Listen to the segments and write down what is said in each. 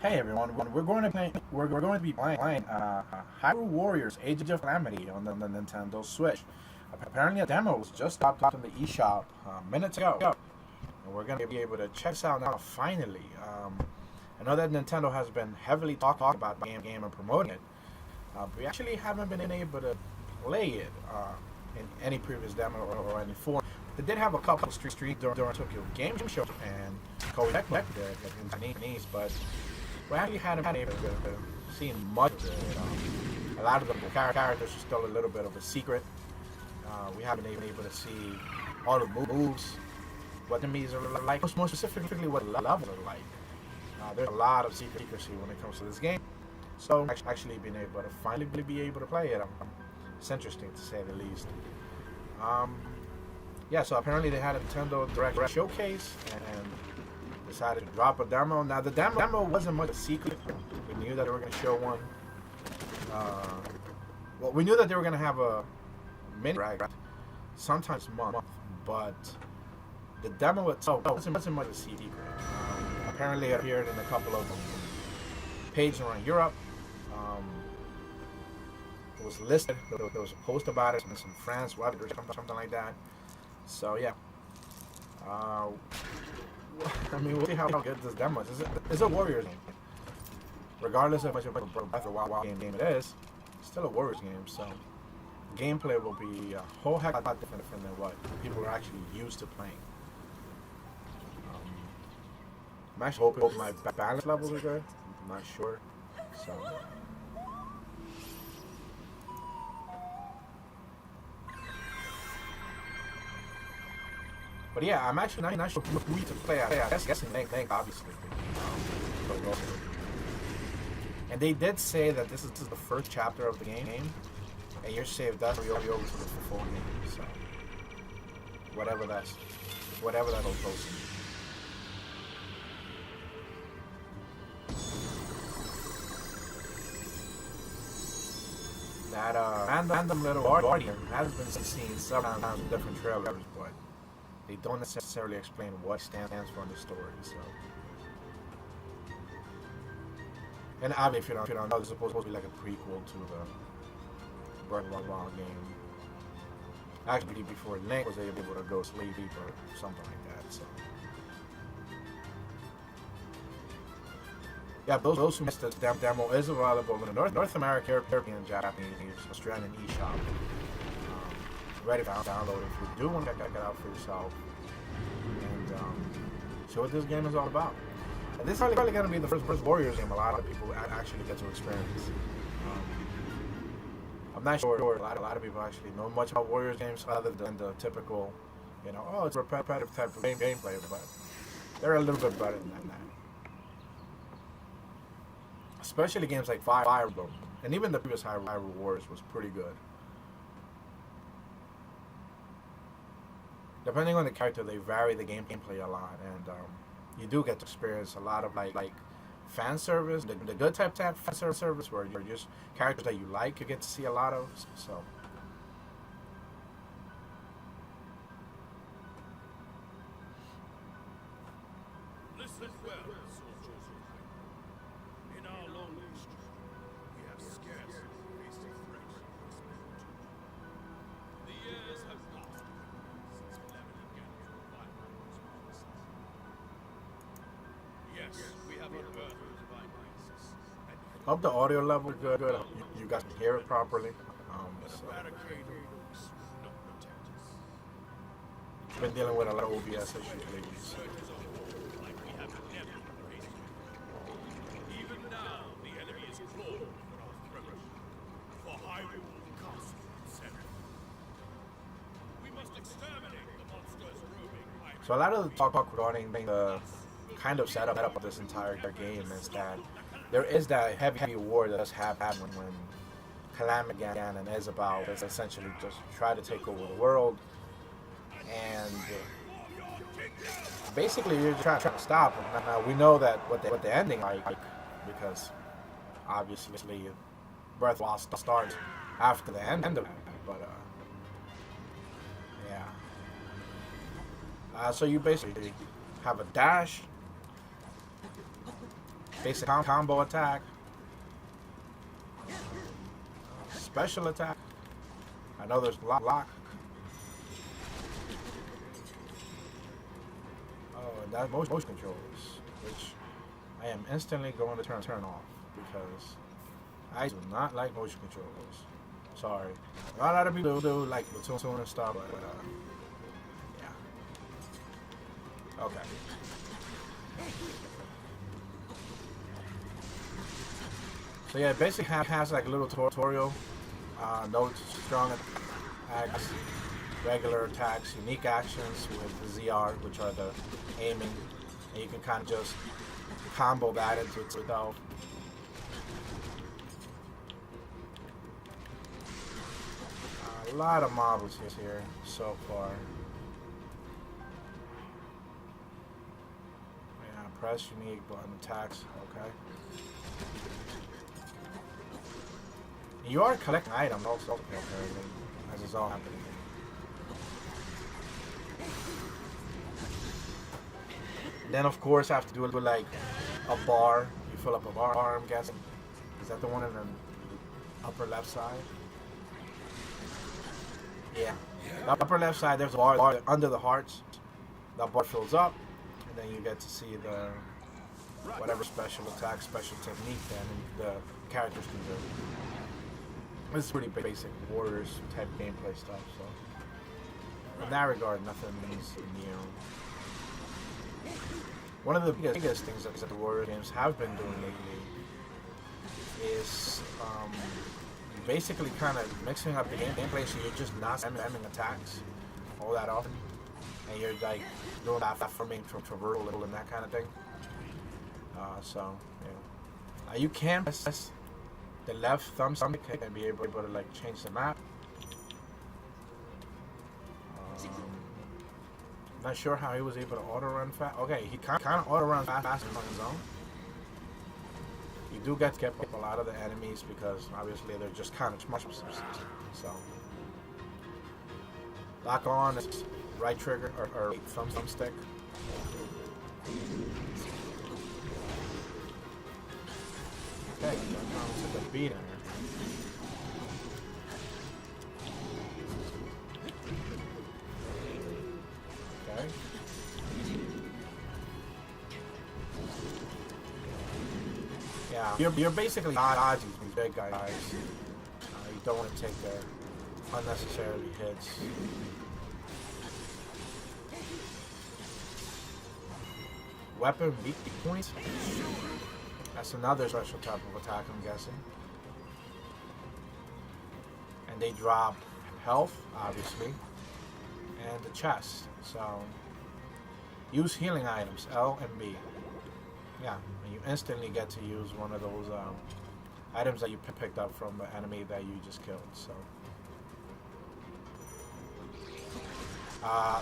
Hey everyone, we're going to be playing Hyrule Warriors: Age of Calamity on the Nintendo Switch. Apparently, a demo was just dropped on the eShop minutes ago, and we're going to be able to check this out now. Finally, I know that Nintendo has been heavily talking about the game and promoting it. But we actually haven't been able to play it in any previous demo or any form. They did have a couple of streams during Tokyo Game Show and Koei Tecmo there in Japanese, but we actually hadn't been able to see much of it. A lot of the characters are still a little bit of a secret. We haven't been able to see all the moves, what the enemies are like, more specifically what the levels are like. There's a lot of secrecy when it comes to this game. So actually being able to finally be able to play it, it's interesting to say the least. Yeah, so apparently they had a Nintendo Direct showcase and decided to drop a demo. Now the demo wasn't much a secret. We knew that they were going to show one. Well, we knew that they were going to have a mini Direct sometimes a month, but the demo itself wasn't much a secret. Apparently it appeared in a couple of pages around Europe. It was listed. There was a post about it in some France web or something like that. So yeah. I mean, we'll see how good this demo is. It's a Warriors game. Regardless of much of a Breath of Wild game it is, it's still a Warriors game. So gameplay will be a whole heck of a lot different than what people are actually used to playing. I'm actually hoping my balance levels are good. I'm not sure. So. But yeah, I'm actually not sure who to play. I guess Link, obviously. And they did say that this is the first chapter of the game, and your save does be over to the full game. So whatever that'll post. That random little guardian has been seen several times in different trailers, but they don't necessarily explain what stands for in the story. So, and obviously, if you don't know, this is supposed to be like a prequel to the Breath of the Wild game. Actually, before Link was able to go sleep or something like that. So, yeah, those who missed the demo is available in the North American, European, Japanese, Australian eShop. Ready to download if you do want to check it out for yourself and see what this game is all about. And this is probably going to be the first Warriors game a lot of people actually get to experience. I'm not sure a lot of people actually know much about Warriors games other than the typical, it's a repetitive type of gameplay, but they're a little bit better than that. Especially games like Fire Emblem, and even the previous Hyrule Warriors was pretty good. Depending on the character, they vary the gameplay a lot, and you do get to experience a lot of like fan service, the good type fan service where you're just characters that you like, you get to see a lot of. So. Listen well, soldiers. In our long history, we have scarcely faced a threat like this mountain. The years have passed since Calamity began to revive our monsters. Yes, we have unearthed the divine basis. Hope the audio level is good. You guys can hear it properly. So. Not protect us. Been dealing with a lot of OBS issues lately. So. Even now, the enemy is crawling for our throat. For Hyrule Castle itself. We must exterminate the monsters roaming Hyrule. So a lot of the talk regarding the kind of setup of this entire game is that there is that heavy war that does happen when Calamity and Isabel essentially just try to take over the world, and basically you're trying to stop them. Now we know that what the ending like because obviously Breath of the Wild starts after the end of it, but yeah. So you basically have a dash, basic combo attack, special attack. I know there's block. Oh, and that motion controls, which I am instantly going to turn off because I do not like motion controls. Sorry, a lot of people do like Platoon and stuff, but yeah. Okay. So yeah, it basically has like a little tutorial. Notes, strong attacks, regular attacks, unique actions with the ZR, which are the aiming, and you can kind of just combo that into itself. A lot of models here so far. Yeah, press unique button attacks. Okay. You are collecting items also, apparently, as it's all happening. Then, of course, I have to do like a bar. You fill up a bar, I'm guessing. Is that the one in the upper left side? Yeah. The upper left side, there's a bar under the hearts. That bar fills up, and then you get to see the whatever special attack, special technique that the characters can do. This is pretty basic Warriors type gameplay stuff, so in that regard, nothing is new. One of the biggest things that the Warrior games have been doing lately is basically kind of mixing up the gameplay, so you're just not spamming attacks all that often, and you're like doing platforming, traversal, and that kind of thing. So yeah, you can press the left thumbstick and be able to like change the map. Not sure how he was able to auto run fast. Okay, he kind of auto runs fast on his own. You do get to get up a lot of the enemies because obviously they're just kind of smush. So lock on is right trigger or thumbstick. Okay, to the beater. Okay. Yeah, you're basically dodging these big guys. You don't want to take their unnecessary hits. Weapon weak points. That's another special type of attack, I'm guessing. And they drop health, obviously, and the chest. So, use healing items, L and B. Yeah, and you instantly get to use one of those items that you picked up from the enemy that you just killed. So,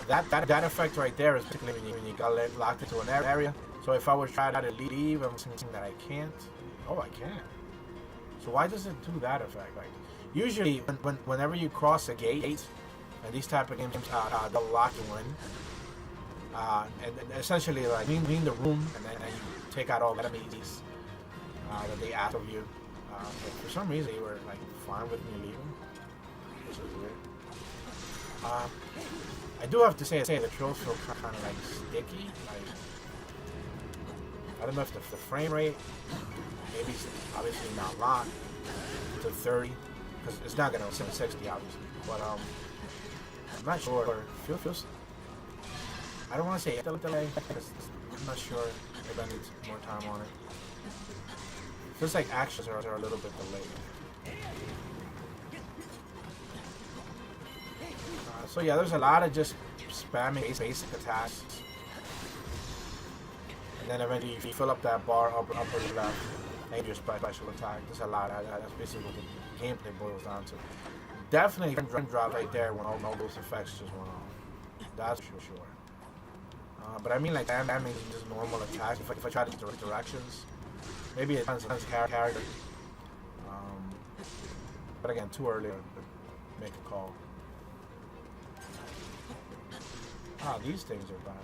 that effect right there is particularly when you got locked into an area. So if I was trying to leave, I'm thinking that I can't. Oh, I can. So why does it do that effect? Like usually, whenever you cross a gate, and these type of games, they'll lock you in, and essentially like clean the room, and then you take out all the enemies that they ask of you. But for some reason, you were like fine with me leaving, which is weird. I do have to say the controls feel kind of like sticky. Like, I don't know if the frame rate, maybe it's obviously not locked to 30, because it's not gonna 60 obviously. But I'm not sure. Feels. I don't want to say delay because I'm not sure if I need more time on it. Feels like actions are a little bit delayed. So yeah, there's a lot of just spamming basic attacks. And then eventually you fill up that bar upper left and your special attack. There's a lot. That's basically what the gameplay boils down to. Definitely drop right there when all those effects just went on. That's for sure. But I mean like that means just normal attacks. If I try to do directions, maybe it depends on character. But again, too early to make a call. These things are bad.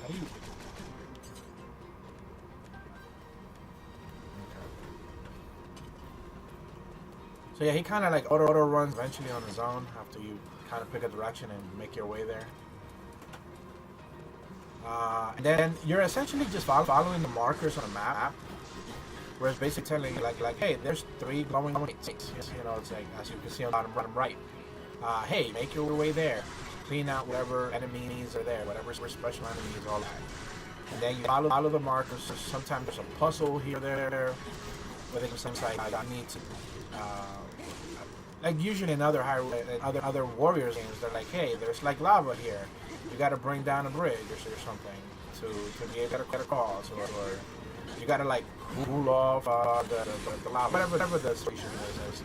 How do you... So yeah, he kind of like auto runs eventually on his own after you kind of pick a direction and make your way there. And then you're essentially just following the markers on the map, where it's basically telling you like, hey, there's 3 glowing states. You know, it's like, as you can see on the bottom right. Hey, make your way there. Clean out whatever enemies are there, whatever special enemies, all that. And then you follow the markers. Sometimes there's a puzzle here or there. But then sometimes I need to, like usually in other Warriors games, they're like, hey, there's like lava here. You got to bring down a bridge or something to be able to get across, or you got to like cool off the lava, whatever the solution is.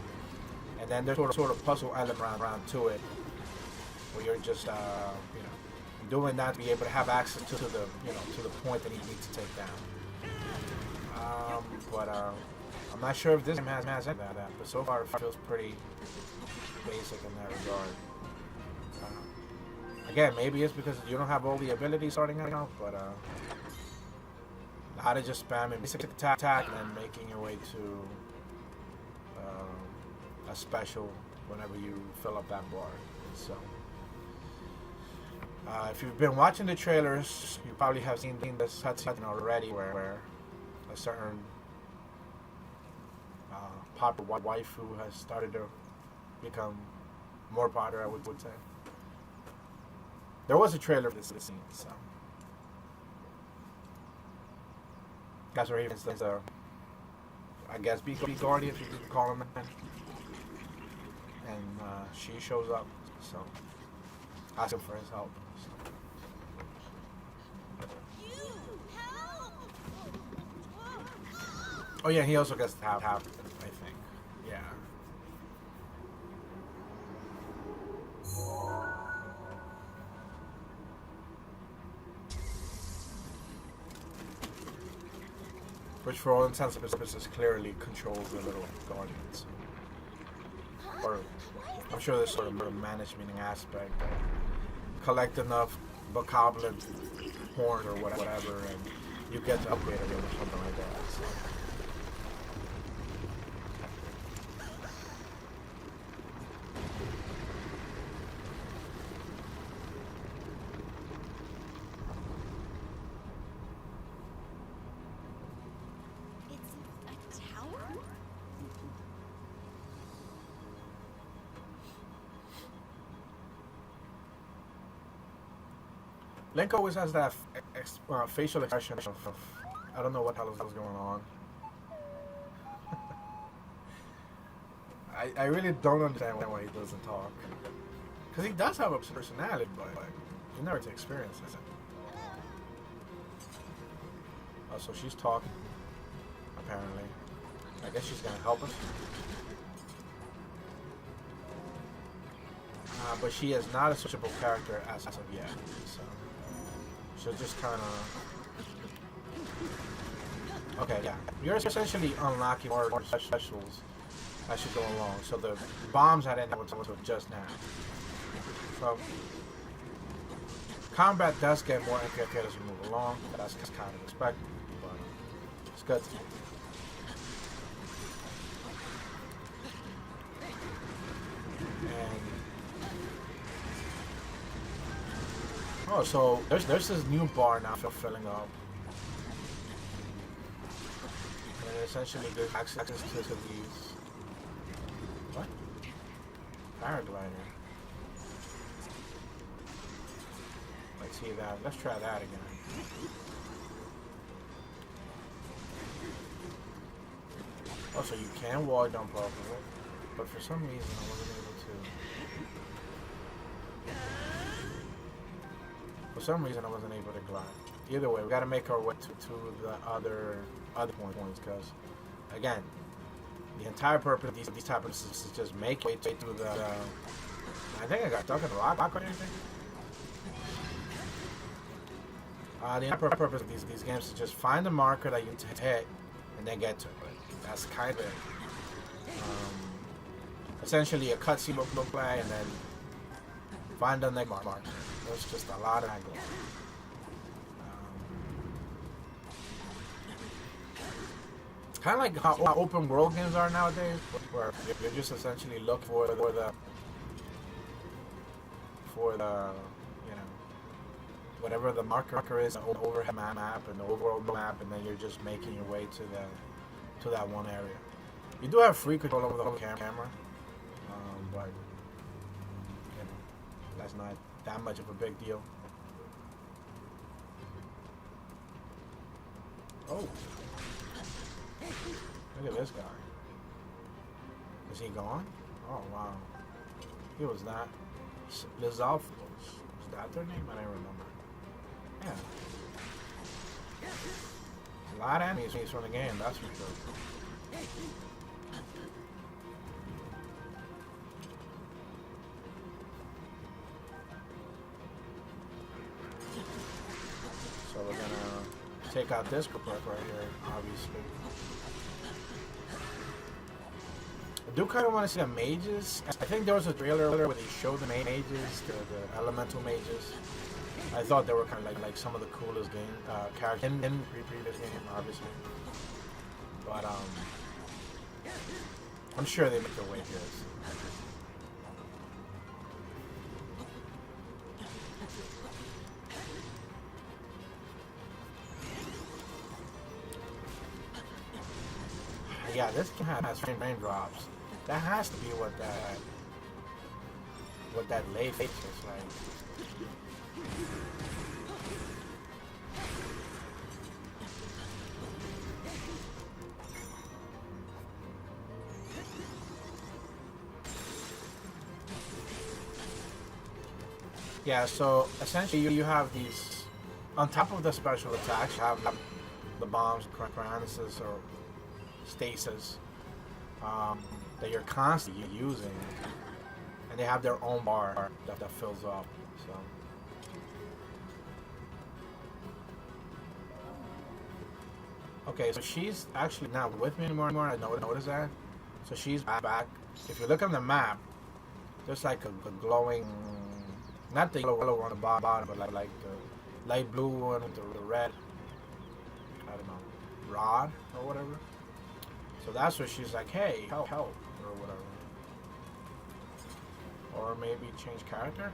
And then there's sort of puzzle element around to it, where you're just doing that to be able to have access to the to the point that you need to take down. But I'm not sure if this game has that, but so far it feels pretty basic in that regard. Again, maybe it's because you don't have all the abilities starting out, but how to just spam and basic attack and then making your way to a special whenever you fill up that bar. So, if you've been watching the trailers, you probably have seen this cutscene already, where a certain popular waifu has started to become more popular, I would say. There was a trailer for this scene, so that's where he is. I guess B Guardian, if you could call him that. And she shows up, so ask him for his help. Oh yeah, he also gets to have I think. Yeah. Which for all intents and purposes clearly controls the little guardians. Or I'm sure there's sort of a management aspect. Collect enough bokoblin horn or whatever, and you get to upgrade it or something like that. So. Link always has that facial expression of I don't know what the hell is going on. I really don't understand why he doesn't talk. Because he does have a personality, but you never get to experience it. Oh, so she's talking, apparently. I guess she's going to help us. But she is not a switchable character as of yet, so she'll just kind of... Okay, yeah. You're essentially unlocking more specials as you go along. So the bombs I didn't have until just now. So combat does get more intricate as you move along. That's kind of expected, but it's good. And oh, so there's this new bar now filling up. And essentially there's access to these. What? Paraglider. Let's see that. Let's try that again. Oh, so you can wall jump off of it, but for some reason I wasn't able to. For some reason I wasn't able to glide. Either way, we got to make our way to the other points, because again, the entire purpose of these type of systems is just make way through the. I think I got stuck in the rock or anything. The entire purpose of these games is just find the marker that you need to hit and then get to it. That's kind of it. Essentially a cutscene will play and then find the next marker. There's just a lot of angles. kind of like how open world games are nowadays, where you're just essentially looking for the you know, whatever the marker is, the overhead map and the overall map, and then you're just making your way to that one area. You do have free control over the whole camera, but you know, that's not that much of a big deal. Oh, look at this guy. Is he gone? Oh wow, he was that. Lizalfos. Is that their name? I don't remember. Yeah. A lot of enemies from the game, that's for sure. So we're gonna take out this group right here, obviously. I do kind of want to see the mages. I think there was a trailer where they showed the mages, the elemental mages. I thought they were kind of like some of the coolest characters in the previous game, obviously. But I'm sure they make their way here. Yeah, this game has raindrops. That has to be what that lake is like. Yeah, so essentially you have these, on top of the special attacks, you have the bombs, paralysis, or stasis that you're constantly using, and they have their own bar that fills up. So okay, so she's actually not with me anymore. I noticed that. So she's back. If you look on the map, there's like a glowing, not the yellow on the bottom, but like the light blue one with the red, I don't know, rod or whatever. So that's where she's like, hey, help, or whatever. Or maybe change character?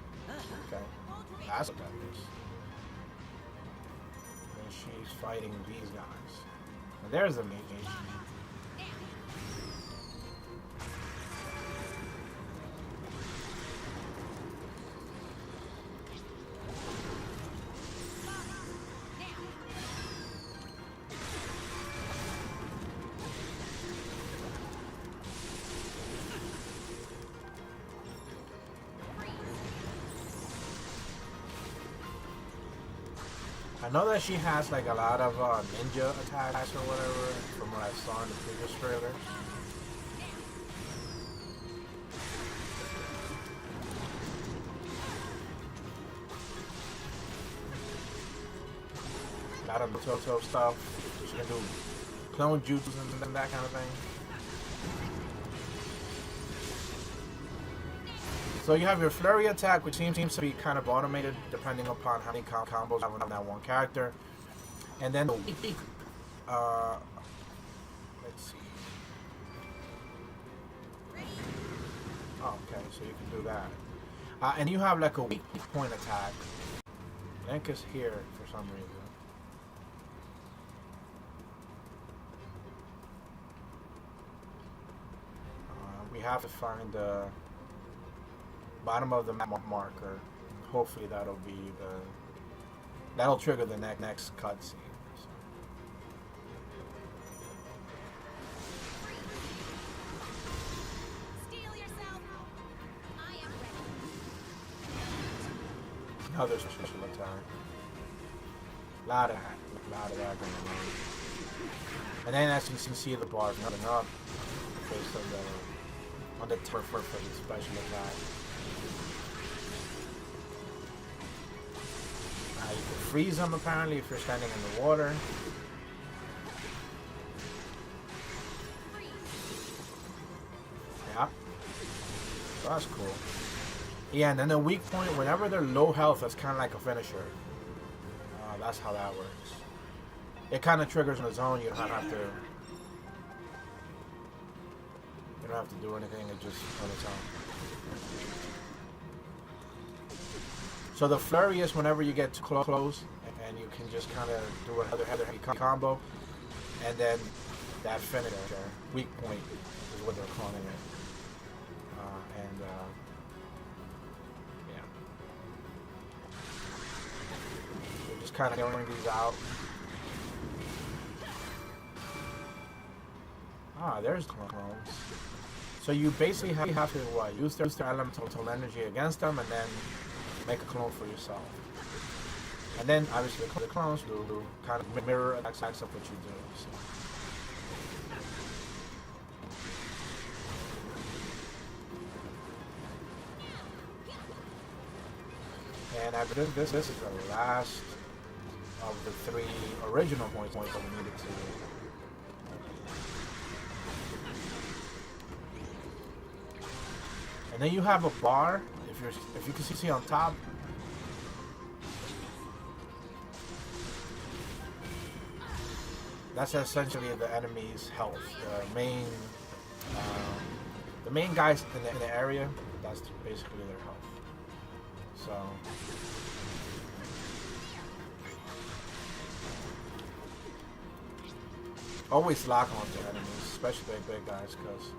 Okay, that's what that is. And she's fighting these guys. And there's the mage. I know that she has like a lot of ninja attacks or whatever from what I saw in the previous trailer. A lot of Toto stuff. She can do clone jutsu and that kind of thing. So you have your flurry attack, which seems to be kind of automated depending upon how many combos you have on that one character. And then the weak, let's see. Oh, okay, so you can do that. And you have like a weak point attack. Link is here for some reason. We have to find the bottom of the map marker. Hopefully that'll trigger the next cutscene. So. Steel yourself. I am ready. Another special attack. Lot of that going on. And then as you can see the bar coming up based on the turf for the special attack. You can freeze them apparently if you're standing in the water. Yeah. So that's cool. Yeah, and then the weak point, whenever they're low health, that's kind of like a finisher. That's how that works. It kind of triggers on its own. You don't have to You don't have to do anything, it just on its own. So the flurry is whenever you get too close, and you can just kind of do another heavy combo, and then that finisher, weak point, is what they're calling it. Yeah. We're just kind of throwing these out. Ah, there's clones. So you basically have to use their elemental energy against them, and then make a clone for yourself. And then obviously the clones will kind of mirror attacks of what you do. So. And I believe this is the last of the 3 original points that we needed to. And then you have a bar. If you can see on top. That's essentially the enemy's health. The main guys in the area. That's basically their health. So. Always lock onto enemies, especially big guys, because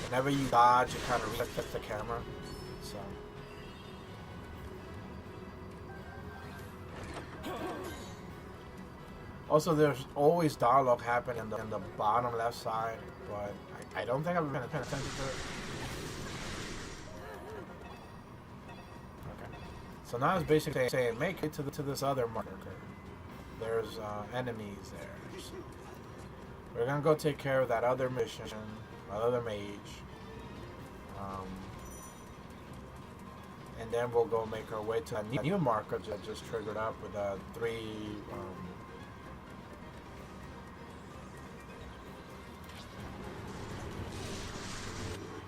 whenever you dodge, it kind of resets the camera. So. Also, there's always dialogue happening in the bottom left side, but I don't think I've been paying attention to it. Okay. So now it's basically saying, make it to this other marker. There's enemies there. So we're gonna go take care of that other mission, other mage. And then we'll go make our way to a new marker that just triggered up with 3.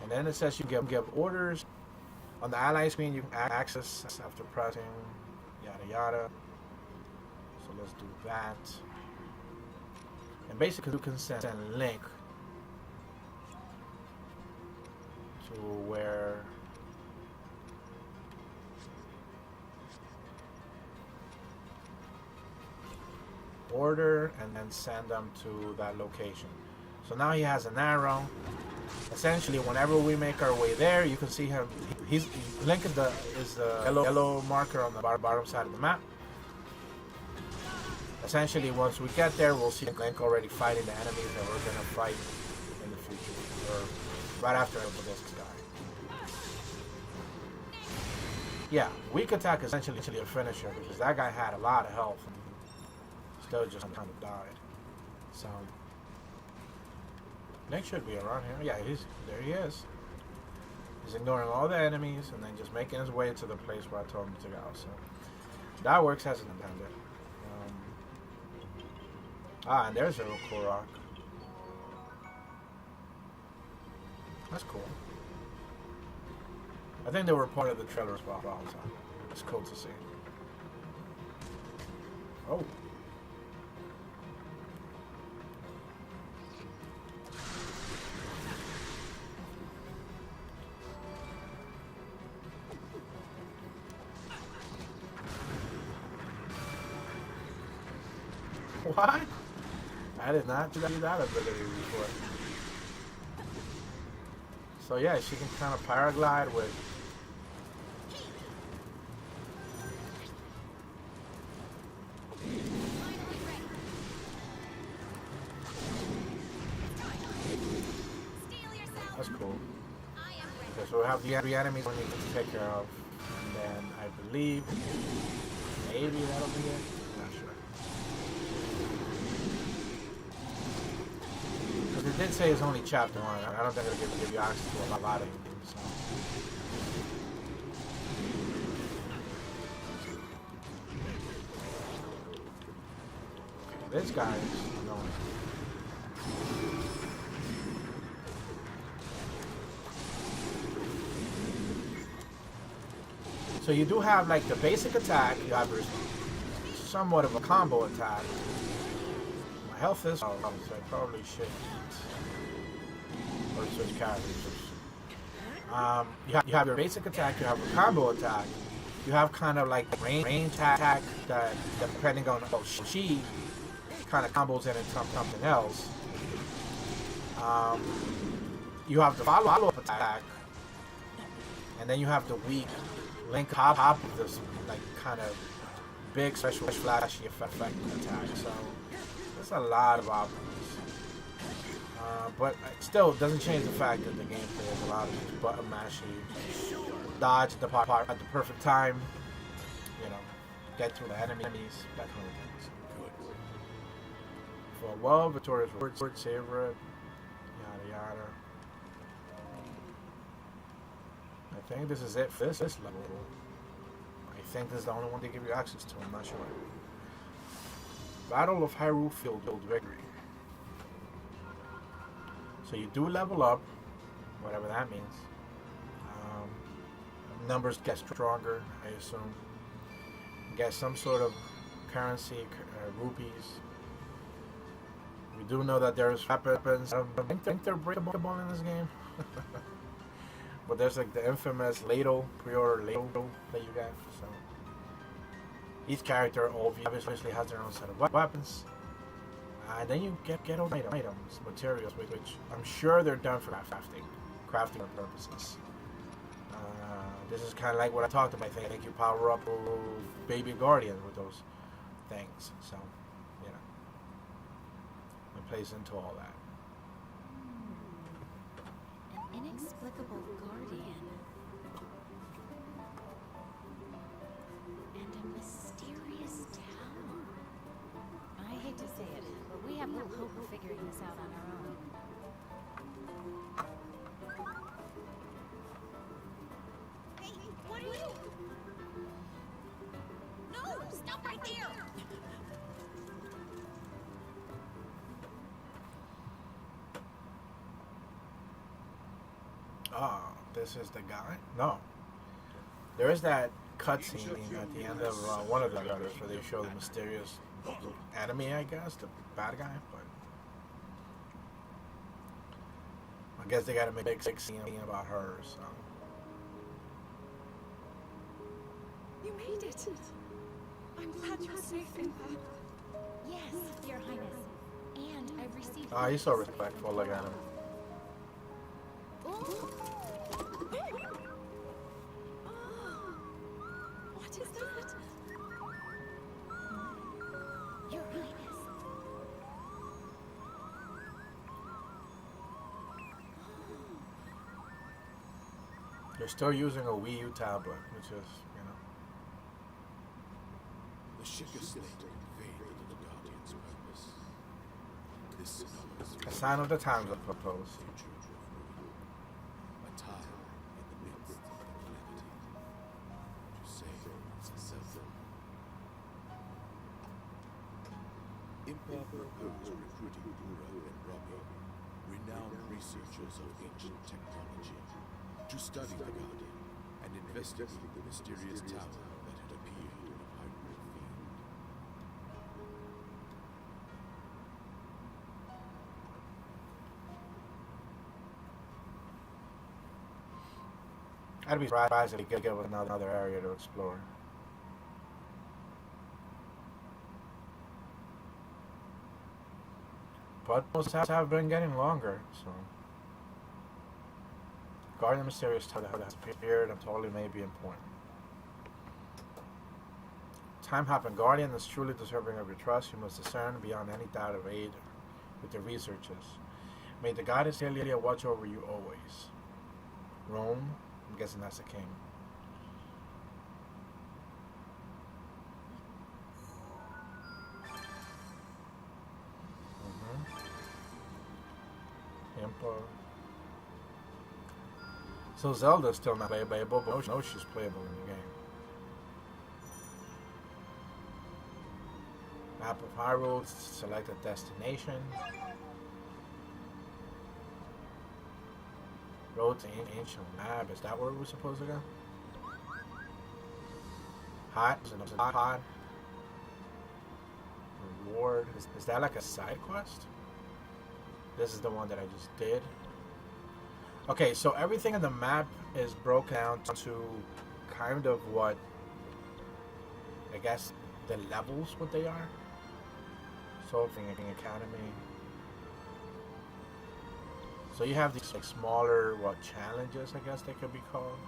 And then it says you can give orders. On the ally screen, you can access after pressing yada yada. So let's do that. And basically, you can send a link to where order and then send them to that location. So now he has an arrow. Essentially, whenever we make our way there, you can see him. Link is the yellow marker on the bottom side of the map. Essentially, once we get there, we'll see Link already fighting the enemies that we're gonna fight in the future, or right after this guy. Yeah, weak attack is essentially a finisher because that guy had a lot of health and still just kind of died. So. Link should be around here. Yeah, there he is. He's ignoring all the enemies and then just making his way to the place where I told him to go. So that works as intended. And there's a cool rock. That's cool. I think they were part of the trailer as well. So it's cool to see. Oh. What? I did not do that ability before. So yeah, she can kind of paraglide with. That's cool. Okay, so we have the 3 enemies we need to take care of, and then I believe maybe that'll be it. Not sure. It did say it's only chapter 1. I don't think it'll give you access to a lot of things. So. Okay, this guy is annoying. So you do have like the basic attack. You have somewhat of a combo attack. My health is low, so I probably should eat. or switch characters. You have your basic attack, you have a combo attack, you have kind of like range attack that depending on she kind of combos in into something else. You have the follow-up attack, and then you have the weak link top of this like kind of big special flashy effect attack. So there's a lot of options. But it still doesn't change the fact that the gameplay is a lot of these button mashy, dodge at the perfect time, you know, get through the enemies, that kind of things. For a well, Victoria's reward, savor it, yada yada. I think this is it for this level. I think this is the only one they give you access to, I'm not sure. Battle of Hyrule Field Victory. So you do level up, whatever that means. Numbers get stronger, I assume. You get some sort of currency, rupees. We do know that there's weapons. I don't think they're breakable in this game. But there's like the infamous ladle, pre-order ladle that you get. So each character obviously has their own set of weapons. And then you get all items, materials, which I'm sure they're done for crafting purposes. This is kind of like what I talked about. I think you power up Baby Guardian with those things. So, you know, it plays into all that. An inexplicable guardian. And a mysterious tower. I hate to say it, but we have little hope of figuring this out on our own. Hey, what are you? No, stop right there! Oh, this is the guy? No. There is that cutscene at the end of one of the letters where they show the mysterious enemy, I guess, the bad guy, but I guess they gotta make a big scene about her, so. You made it. I'm glad you're safe in there. Yes, Your Highness. And I've received... Oh, he's so respectful, look at him. What is that? Your Highness. They're still using a Wii U tablet, which is, you know. The Shika Slate conveyed to the Guardian's purpose. This synonymous A sign of the times, I propose. a time in the midst of calamity to save herself. Impa proposed recruiting Pura and Robbie, renowned researchers of ancient technology, to study the Guardian and investigate the mysterious tower that had appeared in the Hyrule field. I'd be surprised if he could give us another area to explore. But most have been getting longer, so. Guarding the mysterious tower that has appeared and totally may be important. Time Hopping Guardian is truly deserving of your trust. You must discern beyond any doubt of aid with your researches. May the goddess Hylia watch over you always. Rome, I'm guessing that's the king. Impa. So Zelda's still not playable, but I know she's playable in the game. Map of Hyrule, select a destination. Road to ancient lab, is that where we're supposed to go? Hot, is it a hot? Reward, is that like a side quest? This is the one that I just did. Okay, so everything in the map is broken down to kind of what, I guess, the levels, what they are. So, thinking Academy. So you have these like smaller, what, challenges, I guess they could be called.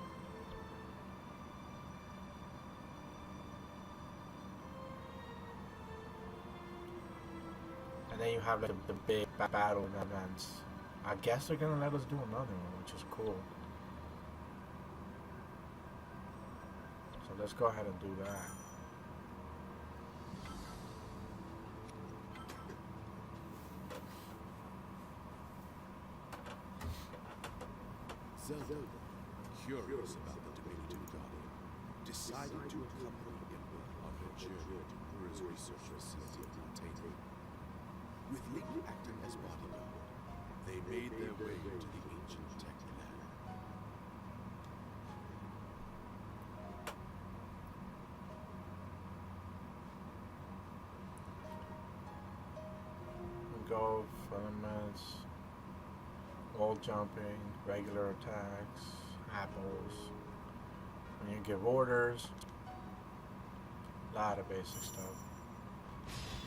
And then you have like the big battle events. I guess they're gonna let us do another one, which is cool. So let's go ahead and do that. Zelda, curious about the diminutive guardian, decided to accompany Ember on her journey to Ura's research facility at Montana. With Link acting as bodyguard, they made their way to the ancient tech lab. Go filaments, wall jumping, regular attacks, apples. When you give orders, a lot of basic stuff.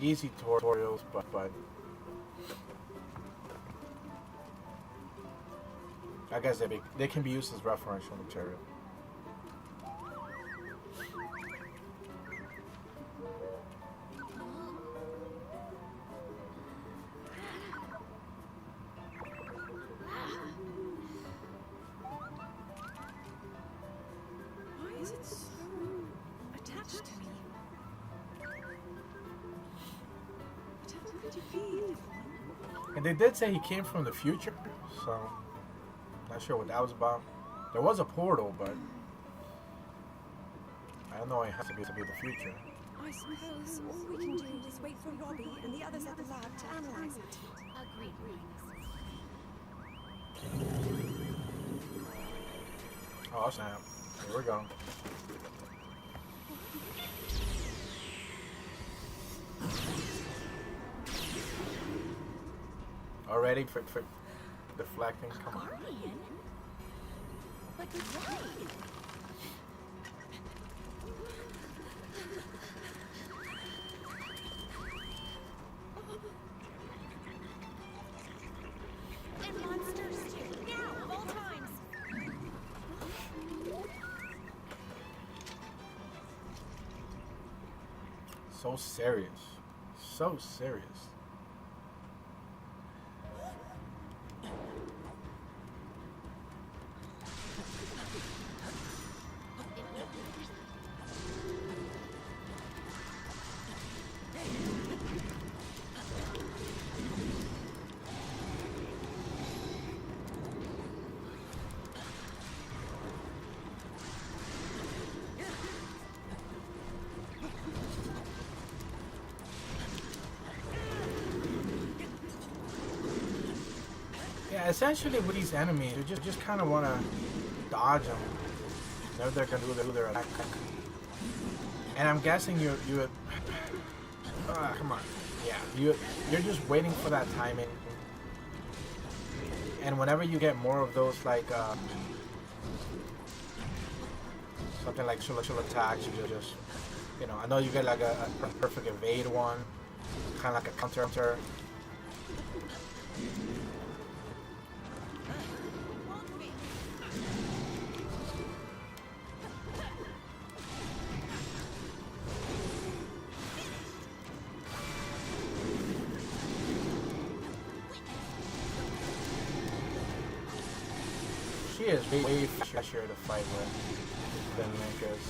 Easy tutorials, but I guess they can be used as referential material. Why is it so attached to me? Whatever could it be? And they did say he came from the future, so not sure what that was about. There was a portal, but I don't know. It has to be the future. I suppose all we can do is wait for Robbie and the others at the lab to analyze it. Agreed, Oh snap! Here we go. Already for deflecting. Come on. Guardian? But why? And monsters too. Now, of all times. So serious. So serious. Yeah, essentially with these enemies, you just kind of want to dodge them. They're gonna do their attack. And I'm guessing you come on. Yeah, you're just waiting for that timing. And whenever you get more of those, like something like chill attacks, you just, you know, I know you get like a perfect evade one, kind of like a counter. She is way flashier to fight with than Link is.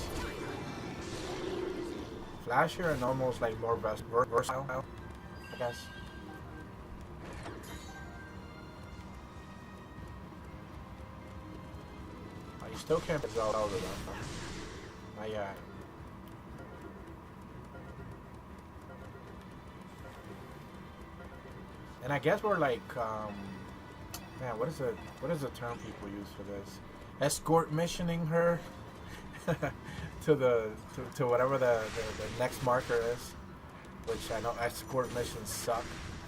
Flashier and almost like more versatile, I guess. Oh, you still can't get Zelda though. Not yet. And I guess we're like, man, what is the term people use for this? Escort missioning her to whatever the next marker is. Which I know escort missions suck,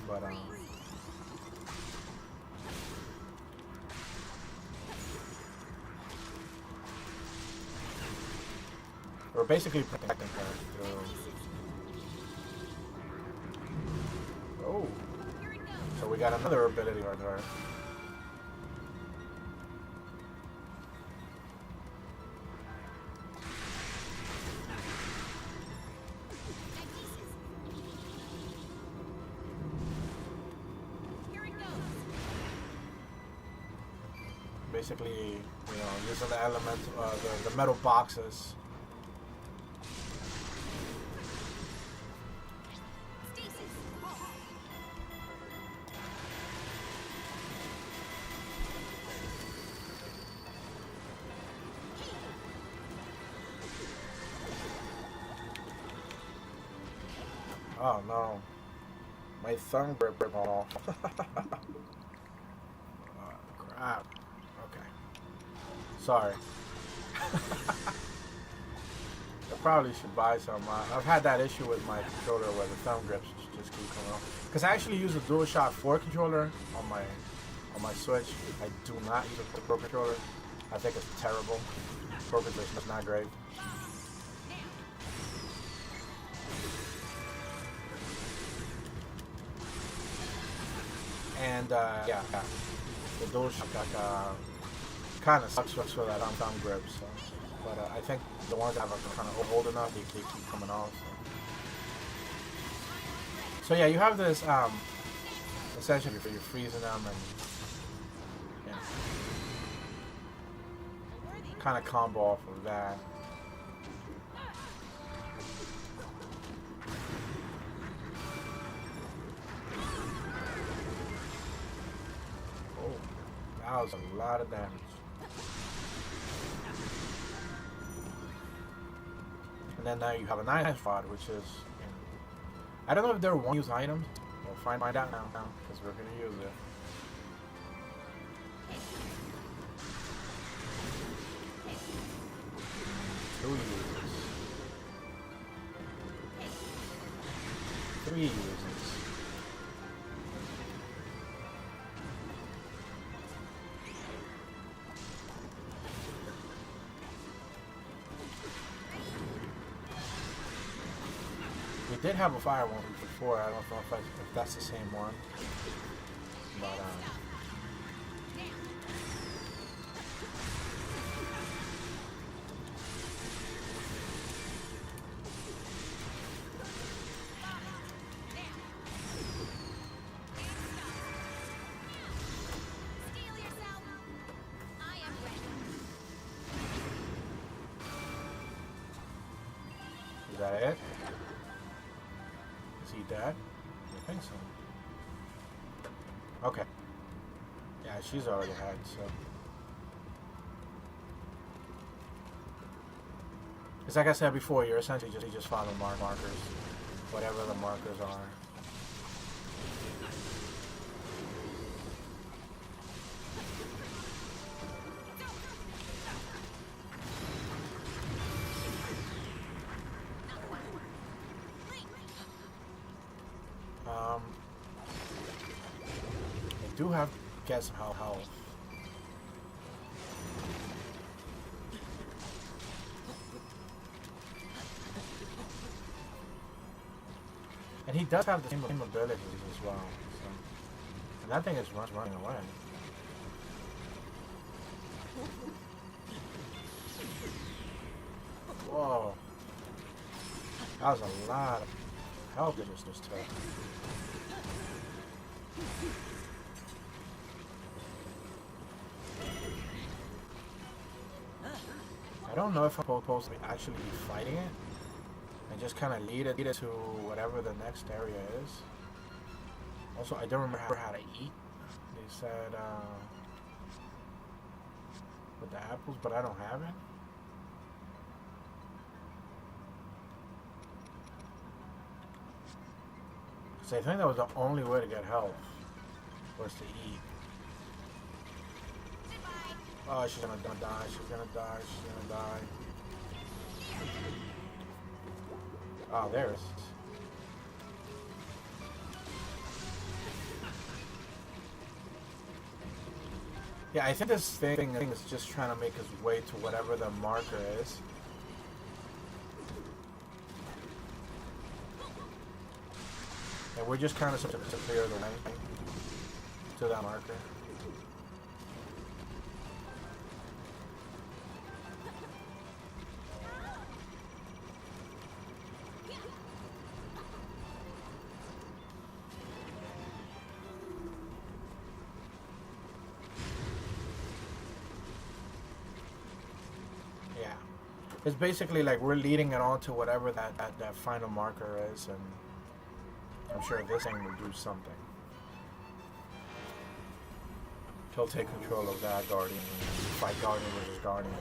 but We're basically protecting her through. Oh, so we got another ability right there. Basically, you know, using the element, the metal boxes. Oh no, my thumb grip off. Oh, crap. Okay. Sorry. I probably should buy some. I've had that issue with my controller where the thumb grips just keep coming off. Because I actually use a DualShock 4 controller on my Switch. I do not use a Pro controller. I think it's terrible. Pro controller is not great. And yeah, the DualShock kind of sucks for that thumb grip. So. But I think the ones that are kind of old enough, they keep coming off. So yeah, you have this essentially you're freezing them and yeah, kind of combo off of that. Oh, that was a lot of damage. And then now you have a knife rod, which is, you know, I don't know if they're one-use items. We'll find out now, because we're going to use it. Two uses. Three uses. We did have a fire one before. I don't know if that's the same one, but is that it? Is he dead? I think so. Okay. Yeah, she's already had, so. It's like I said before, you're essentially just following markers. Whatever the markers are. I do have to get some health. And he does have the same abilities as well. So. And that thing is running away. Whoa. That was a lot of health that just took. I don't know if I'm supposed to actually be fighting it and just kind of lead it to whatever the next area is. Also, I don't remember how to eat. They said with the apples, but I don't have it. So I think that was the only way to get health, was to eat. Oh, she's gonna die, she's gonna die, she's gonna die. Oh, there's. Yeah, I think this thing is just trying to make his way to whatever the marker is. And we're just kind of supposed to clear the way to that marker. Yeah. It's basically like we're leading it on to whatever that final marker is, and I'm sure this thing will do something. He'll take control of that Guardian and fight Guardian versus Guardian.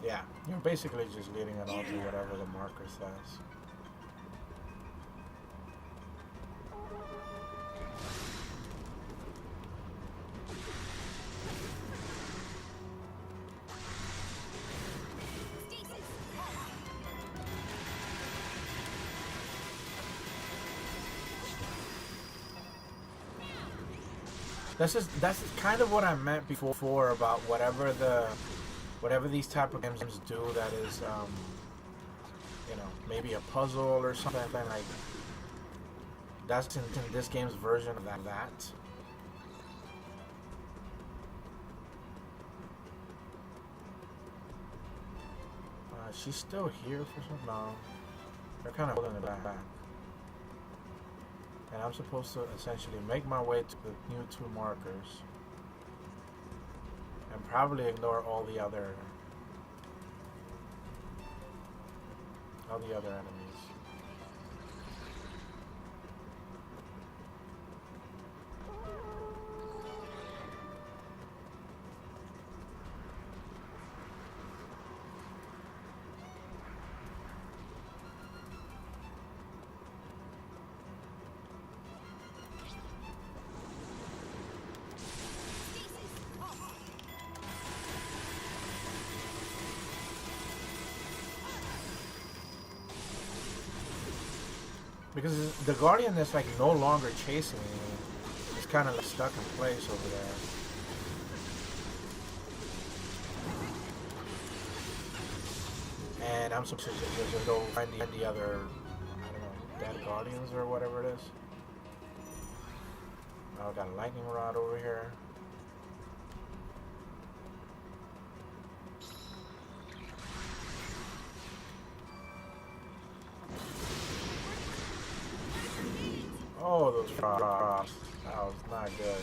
Yeah, you're basically just leading it on to whatever the marker says. That's kind of what I meant before about whatever these type of games do that is you know, maybe a puzzle or something like that's in this game's version of that. She's still here for some. No, they're kind of holding it back. And I'm supposed to essentially make my way to the new 2 markers and probably ignore all the other enemies. Because the Guardian is like no longer chasing me. It's kind of like stuck in place over there. And I'm supposed to just go find the other, I don't know, dead Guardians or whatever it is. Oh, got a lightning rod over here. Oh, those frosts. That was not good.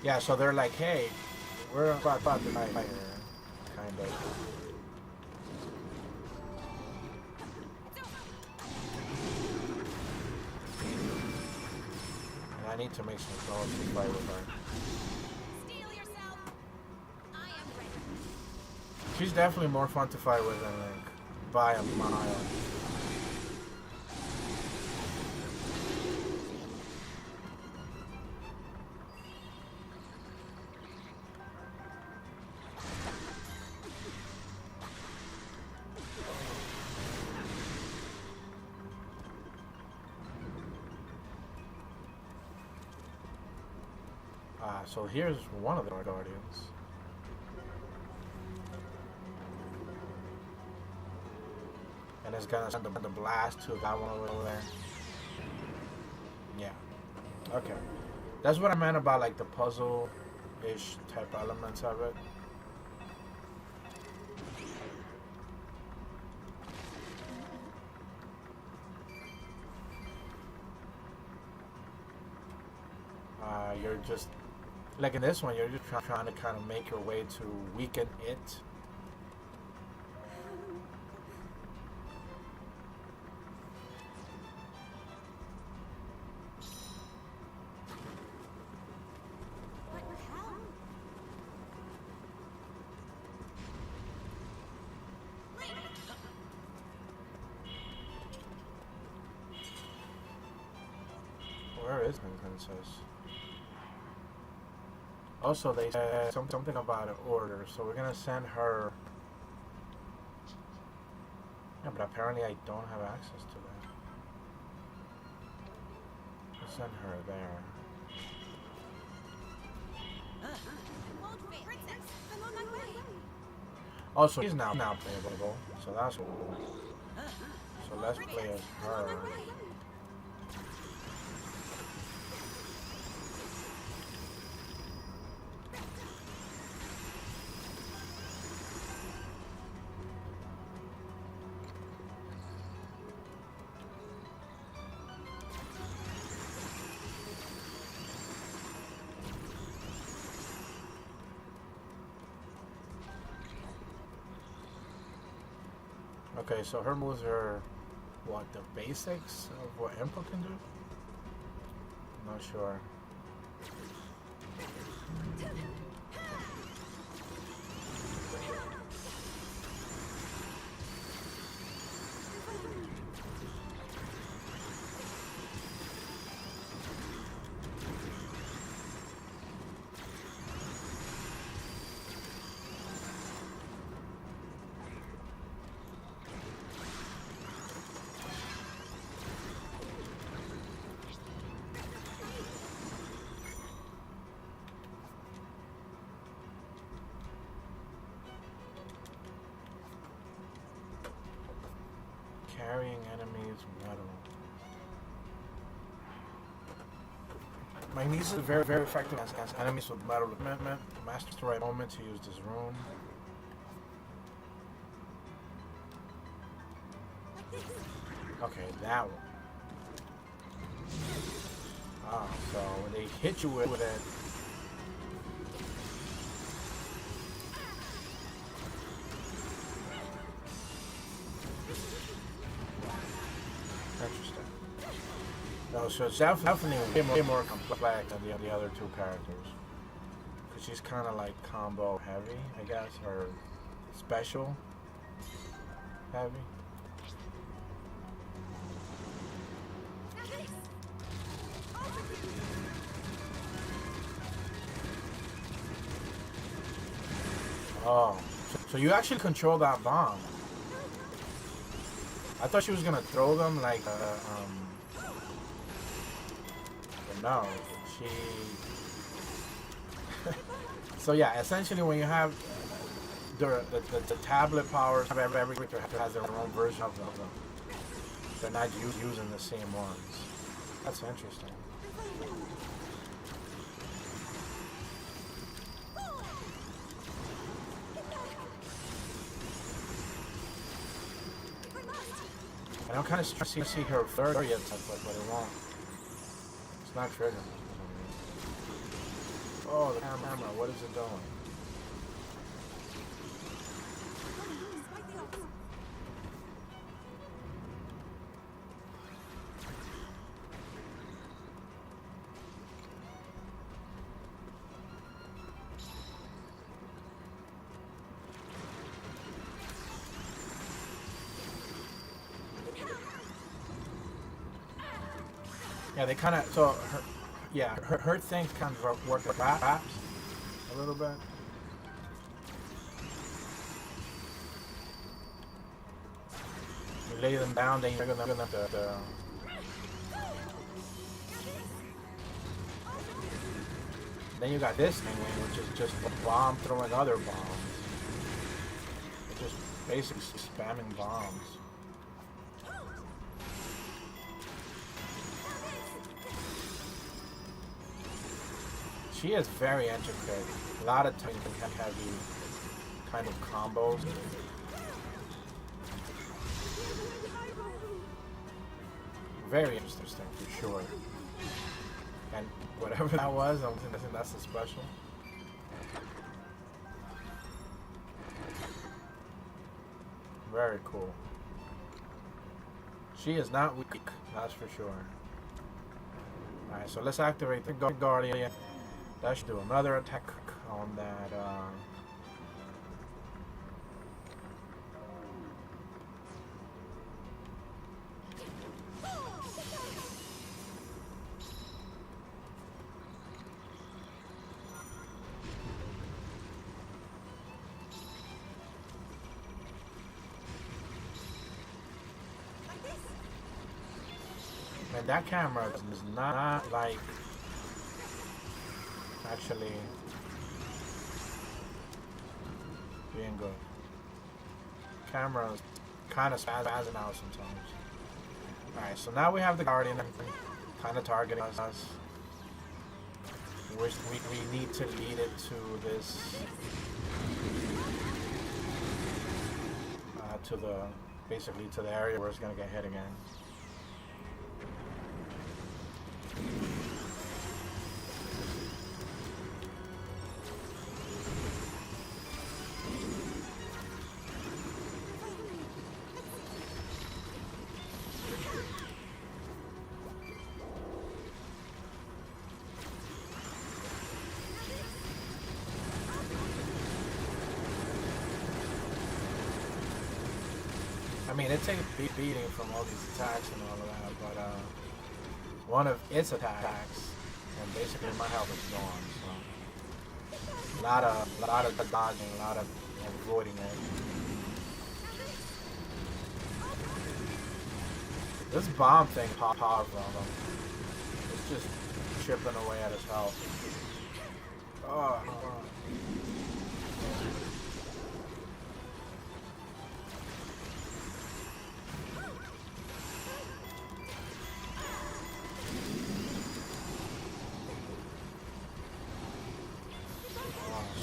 Yeah, so they're like, hey, we're about to fight here, kind of. I need to make some calls to fight with her. Steel yourself. I am ready. She's definitely more fun to fight with than Link, by a mile. So here's one of the Guardians. And it's gonna send the blast to that one over there. Yeah. Okay. That's what I meant about like the puzzle-ish type elements of it. You're just like in this one, you're just trying to kind of make your way to weaken it. What the hell? princess. Also, they said something about an order, so we're gonna send her. Yeah, but apparently I don't have access to that. We'll send her there. Also, she's now playable, so that's cool. So let's play as her. Okay, so her moves are, what, the basics of what Impa can do? I'm not sure. Carrying enemies metal. My niece is very effective as enemies with metal commitment. Master the right moment to use this rune. Okay, that one. Ah, so when they hit you with it. Interesting. No, so it's definitely way more complex than the other two characters. Because she's kind of like combo heavy, I guess, or special heavy. Oh, so you actually control that bomb. I thought she was gonna throw them like, but no, she. So yeah, essentially when you have the tablet powers, every character has their own version of them. They're not using the same ones. That's interesting. And I'm kind of stressed to see her third yet, but it won't. It's not triggered. Oh, the camera, what is it doing? Yeah, they kind of, so her, yeah, her thing kind of work with raps a little bit. You lay them down, then you're gonna then you got this thing, which is just a bomb throwing other bombs. It's just basically spamming bombs. She is very intricate. A lot of times heavy kind of combos. Very interesting for sure. And whatever that was, I'm thinking that's a special. Very cool. She is not weak, that's for sure. Alright, so let's activate the Guardian. That should do another attack on that, And that camera is not like actually being good. Camera's kind of spazzing out sometimes. Alright, so now we have the Guardian kind of targeting us. We need to lead it to this, basically to the area where it's going to get hit again. I mean, it takes a beating from all these attacks and all of that, but one of its attacks, and basically my health is gone, so a lot of dodging, a lot of avoiding it. This bomb thing powerful, though. It's just chipping away at his health. Oh,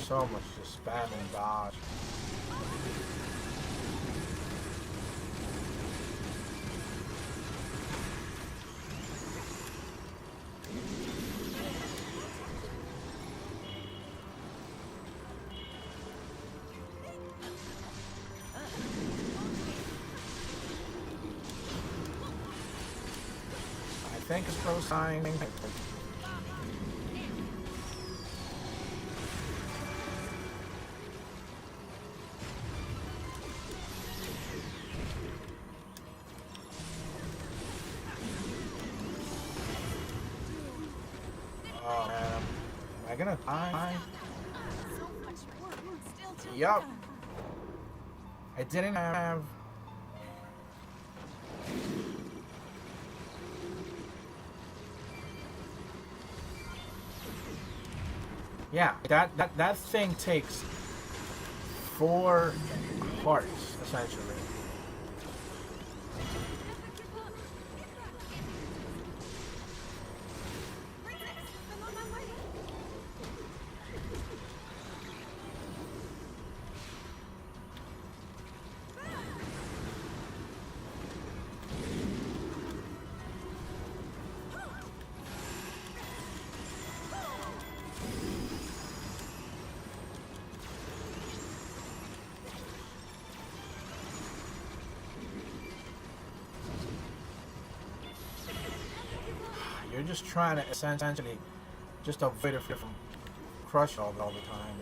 so much just spam and dodge. I think it's pro sign. Oh man, am I gonna die? So much work still to Yup. be done. I didn't have. Yeah, that thing takes 4 hearts essentially. I'm on my way. You're just trying to essentially just avoid it from crushing all the time.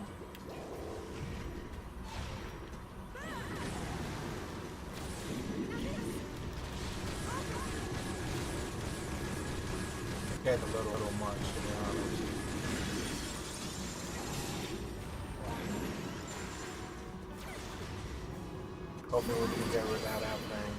Get a little much, to be honest. Hopefully we can get rid of that thing.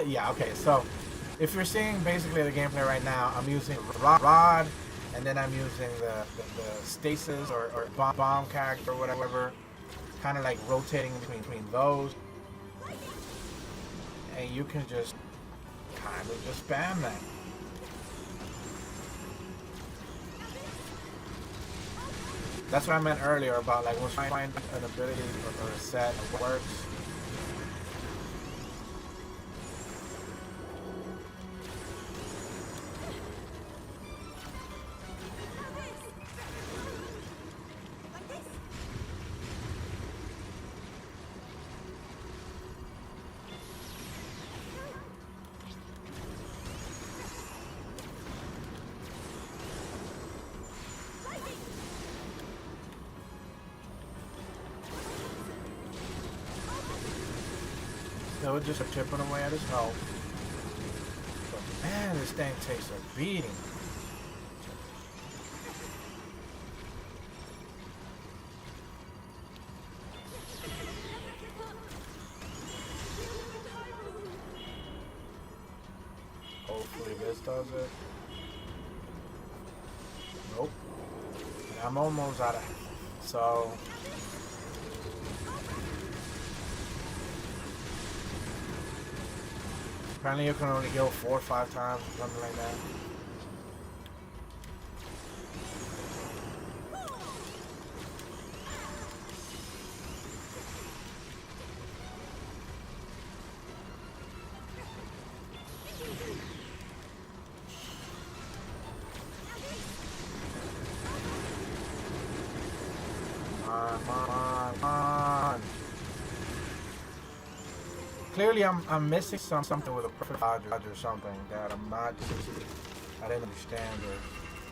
Yeah, okay, so if you're seeing basically the gameplay right now, I'm using rod, and then I'm using the stasis or bomb character or whatever, kind of like rotating between those, and you can just kind of just spam that. That's what I meant earlier about like once you find an ability or a set that works. Still just chipping away at his health. But man, this thing takes a beating. Hopefully this does it. Nope. And I'm almost out of it. So apparently you can only heal 4 or 5 times or something like that. Come on. Clearly, I'm missing something with a perfect dodge or something that I didn't understand or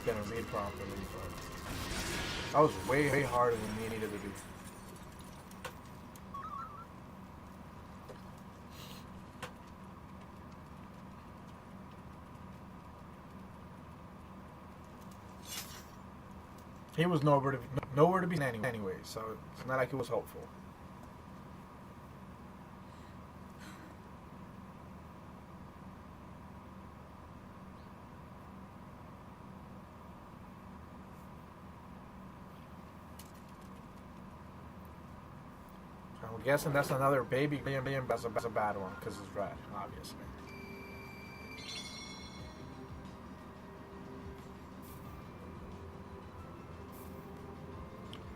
didn't read properly. But that was way harder than me needed to do. He was nowhere to be seen anyway, so it's not like it was hopeful. I'm guessing that's another baby being that's a bad one because it's red, obviously.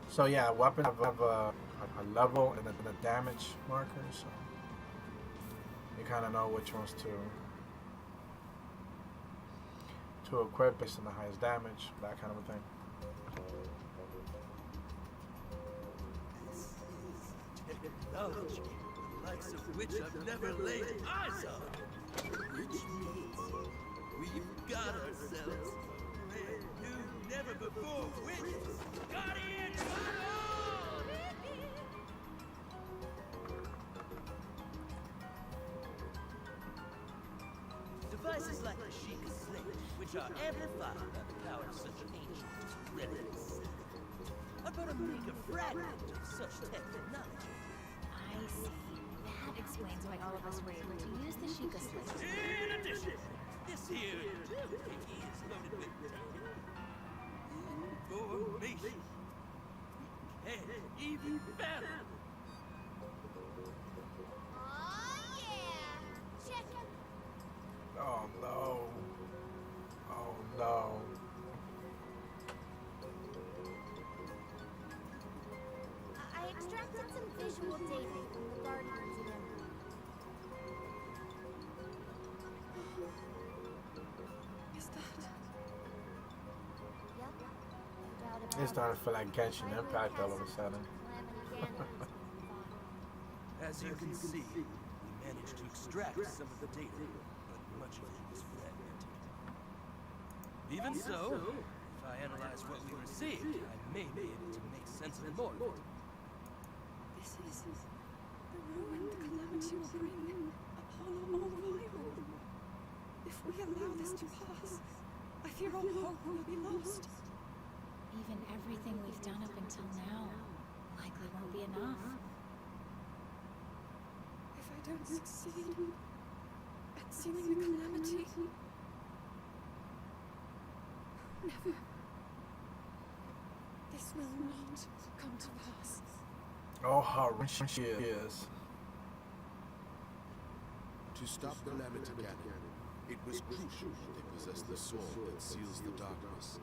So yeah, weapons have a level and a damage marker, so you kind of know which ones to equip based on the highest damage, that kind of a thing. Technology, the likes of which I've never laid eyes on. Which means we've got ourselves a brand new, never before witnessed Guardian battle! Devices like the Sheikah Slate, which are amplified by the power of such ancient relics, are but a meager fragment of such technology. I see. That explains why all of us were able to use the Sheikah Slate. In addition, this here doohickey is loaded with information we can't even fathom. Oh yeah! Check it. Oh no. Oh no. I extracted some visual data from the Guardians and everything. Is that? Yep. No doubt about It's starting to feel like Genshin Hyrule Impact all of a has sudden. Calamity Ganon is As you can see, we managed to extract some of the data, but much of it was fragmented. Even so, if I analyze what we received, I may be able to make sense of more. This is the ruin the Calamity will bring upon all Hyrule. If we allow this to pass, I fear all hope will be lost. Even everything we've done up until now likely won't be enough. If I don't succeed at sealing the Calamity, never. This will not come to pass. Oh, how rich she is. To stop Calamity Ganon, it was crucial that they possess the sword that seals the darkness,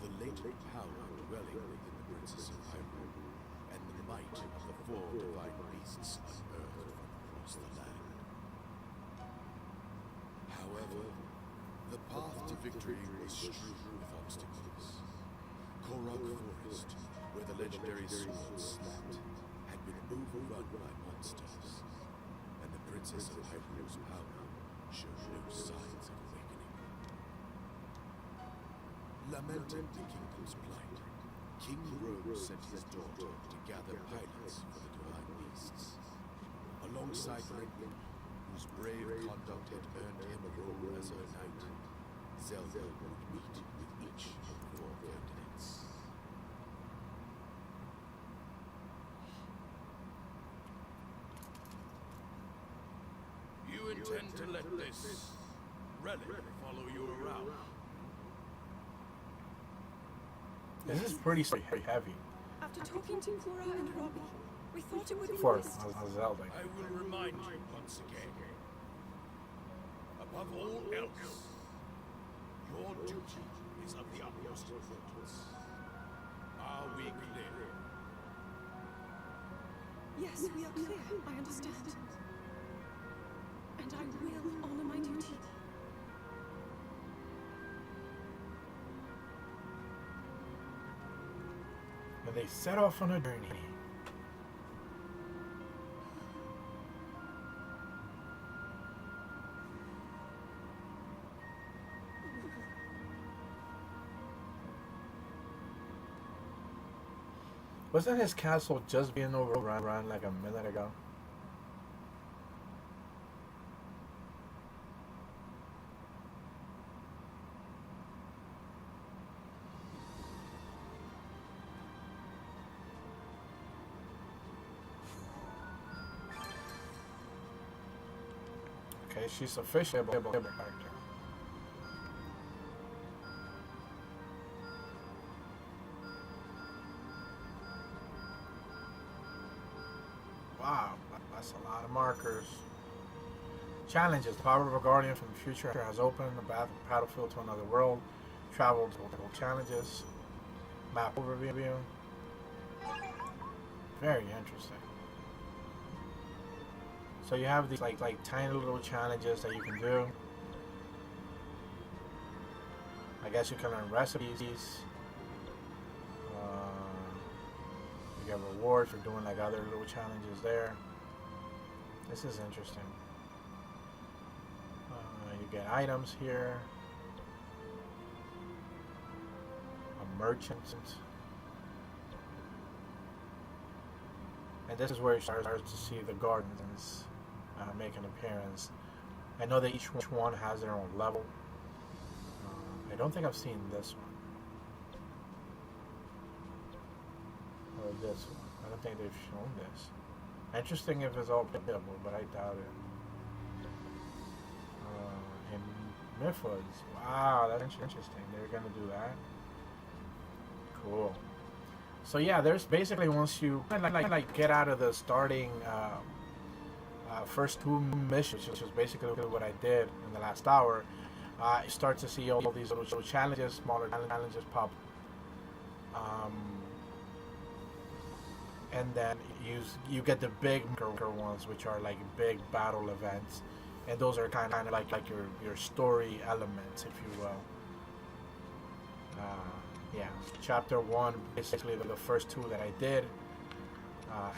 the latent power dwelling within the Princess of Hyrule, and the might of the 4 divine beasts unearthed from across the land. However, the path to victory was strewn with obstacles. Korok Forest, where the legendary sword slept, had been overrun by monsters, and the Princess of Hyrule's power showed no signs of awakening. Lamenting the kingdom's plight, King Rome sent his daughter to gather pilots for the divine beasts. Alongside Ringlin, whose brave conduct had earned him a role as a knight, Zelda would meet with each of the 4 candidates. You intend to let this relic follow you around? This is pretty heavy After talking to Cora and Robbie, we thought it would be for best. a Zelda. I will remind you once again. Above all else, your duty is of the utmost importance. Are we clear? Yes, we are clear. I understand. And I will honor my duty. And they set off on a journey. Wasn't his castle just being overrun like a minute ago? Okay, she's officially a character. Wow, that's a lot of markers. Challenges. The power of a guardian from the future has opened the battlefield to another world. Travel to multiple challenges. Map overview. Very interesting. So you have these like tiny little challenges that you can do. I guess you can learn recipes. You get rewards for doing like other little challenges there. This is interesting. You get items here. A merchant. And this is where you start to see the gardens make an appearance. I know that each one has their own level. I don't think I've seen this one. Or this one. I don't think they've shown this. Interesting if it's all playable, but I doubt it. And Mythwoods. Wow, that's interesting. They're going to do that. Cool. So yeah, there's basically once you like get out of the starting first 2 missions, which is basically what I did in the last hour, you start to see all these little challenges, smaller challenges pop, and then you get the big ones, which are like big battle events, and those are kind of like your story elements, if you will. Yeah, chapter 1 basically the first 2 that I did,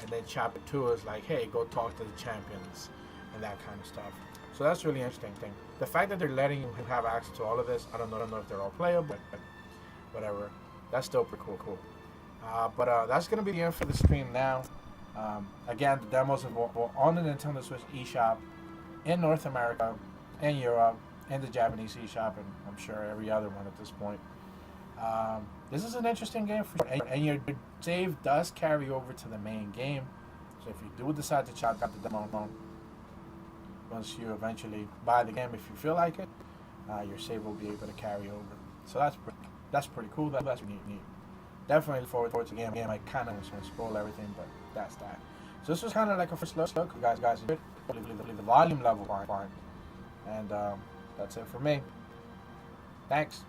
and then chapter 2 is like, hey, go talk to the champions and that kind of stuff. So that's really interesting thing. The fact that they're letting you have access to all of this, I don't know if they're all playable, but whatever. That's still pretty cool. But that's gonna be the end for the stream now. Again, the demos are on the Nintendo Switch eShop in North America, in Europe, in the Japanese eShop, and I'm sure every other one at this point. This is an interesting game for you, and your save does carry over to the main game. So if you do decide to check out the demo, once you eventually buy the game, if you feel like it, your save will be able to carry over. So that's pretty cool. That's neat. Definitely look forward to the game. I kind of was going to spoil everything, but that's that. So this was kind of like a first look. You guys enjoyed the volume level fine. And that's it for me. Thanks.